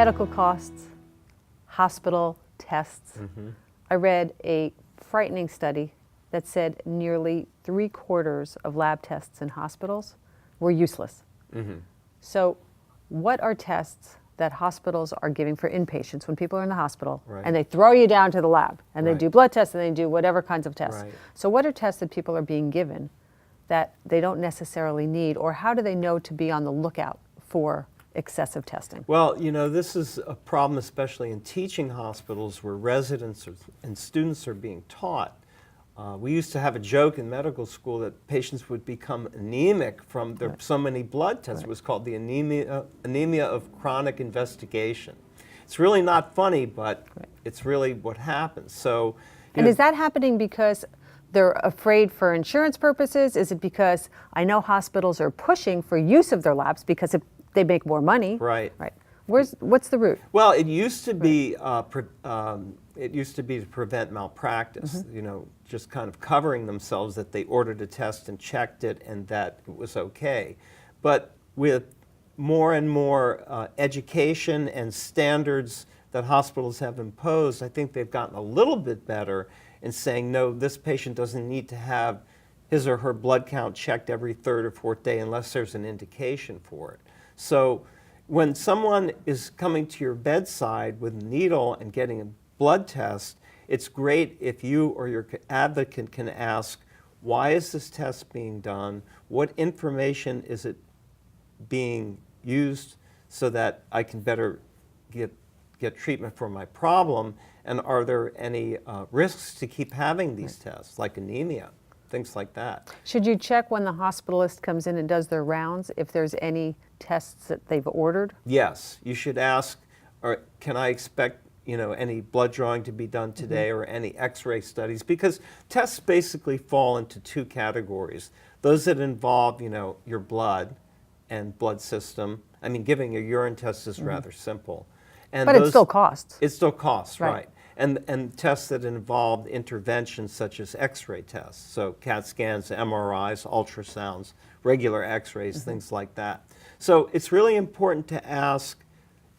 medical costs, hospital tests. I read a frightening study that said nearly 3/4 of lab tests in hospitals were useless. So what are tests that hospitals are giving for inpatients when people are in the hospital, and they throw you down to the lab, and they do blood tests, and they do whatever kinds of tests? So what are tests that people are being given that they don't necessarily need, or how do they know to be on the lookout for excessive testing? Well, you know, this is a problem especially in teaching hospitals where residents and students are being taught. We used to have a joke in medical school that patients would become anemic from so many blood tests. It was called the anemia of chronic investigation. It's really not funny, but it's really what happens. So, and is that happening because they're afraid for insurance purposes? Is it because I know hospitals are pushing for use of their labs because they make more money? Right. What's the root? Well, it used to be to prevent malpractice. You know, just kind of covering themselves that they ordered a test and checked it and that it was okay. But with more and more education and standards that hospitals have imposed, I think they've gotten a little bit better in saying, no, this patient doesn't need to have his or her blood count checked every third or fourth day unless there's an indication for it. So when someone is coming to your bedside with a needle and getting a blood test, it's great if you or your advocate can ask, why is this test being done? What information is it being used so that I can better get treatment for my problem? And are there any risks to keep having these tests, like anemia, things like that? Should you check when the hospitalist comes in and does their rounds if there's any tests that they've ordered? Yes, you should ask, or can I expect any blood drawing to be done today or any x-ray studies? Because tests basically fall into two categories. Those that involve, your blood and blood system. I mean, giving a urine test is rather simple. And but it still costs. It still costs, right. And tests that involve interventions such as x-ray tests, so CAT scans, MRIs, ultrasounds, regular x-rays, things like that. So it's really important to ask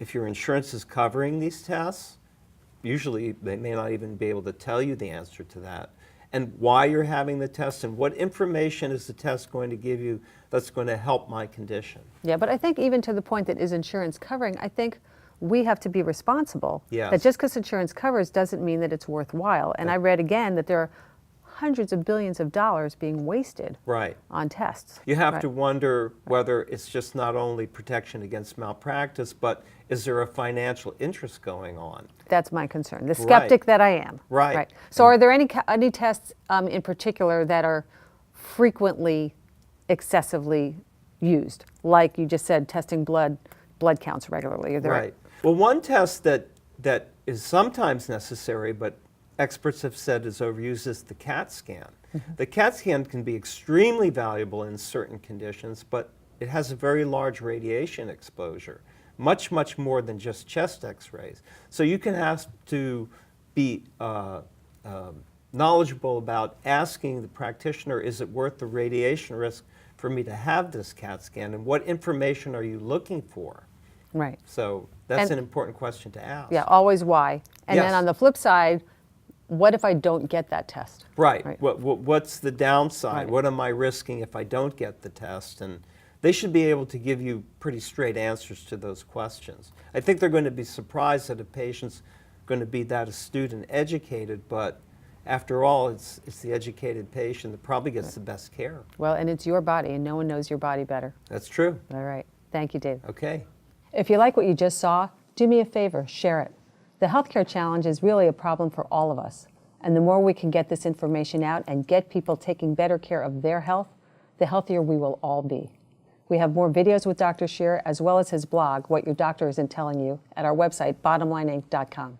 if your insurance is covering these tests. Usually they may not even be able to tell you the answer to that. And why you're having the test and what information is the test going to give you that's going to help my condition. Yeah, but I think even to the point that is insurance covering, I think we have to be responsible. Yes. That just because insurance covers doesn't mean that it's worthwhile. And I read again that there are hundreds of billions of dollars being wasted on tests. You have to wonder whether it's just not only protection against malpractice, but is there a financial interest going on? That's my concern, the skeptic that I am. So are there any tests in particular that are frequently excessively used? Like you just said, testing blood counts regularly. Are there Well, one test that is sometimes necessary, but experts have said is overused, is the CAT scan. The CAT scan can be extremely valuable in certain conditions, but it has a very large radiation exposure, much more than just chest x-rays. So you can have to be knowledgeable about asking the practitioner, is it worth the radiation risk for me to have this CAT scan, and what information are you looking for? So that's an important question to ask. Yeah, always why. And then on the flip side, what if I don't get that test? What's the downside? What am I risking if I don't get the test? And they should be able to give you pretty straight answers to those questions. I think they're going to be surprised that a patient's going to be that astute and educated, but after all, it's the educated patient that probably gets the best care. Well, and it's your body, and no one knows your body better. That's true. All right. Thank you, Dave. Okay. If you like what you just saw, do me a favor, share it. The healthcare challenge is really a problem for all of us. And the more we can get this information out and get people taking better care of their health, the healthier we will all be. We have more videos with Dr. Sherer as well as his blog, What Your Doctor Isn't Telling You, at our website, bottomlineinc.com.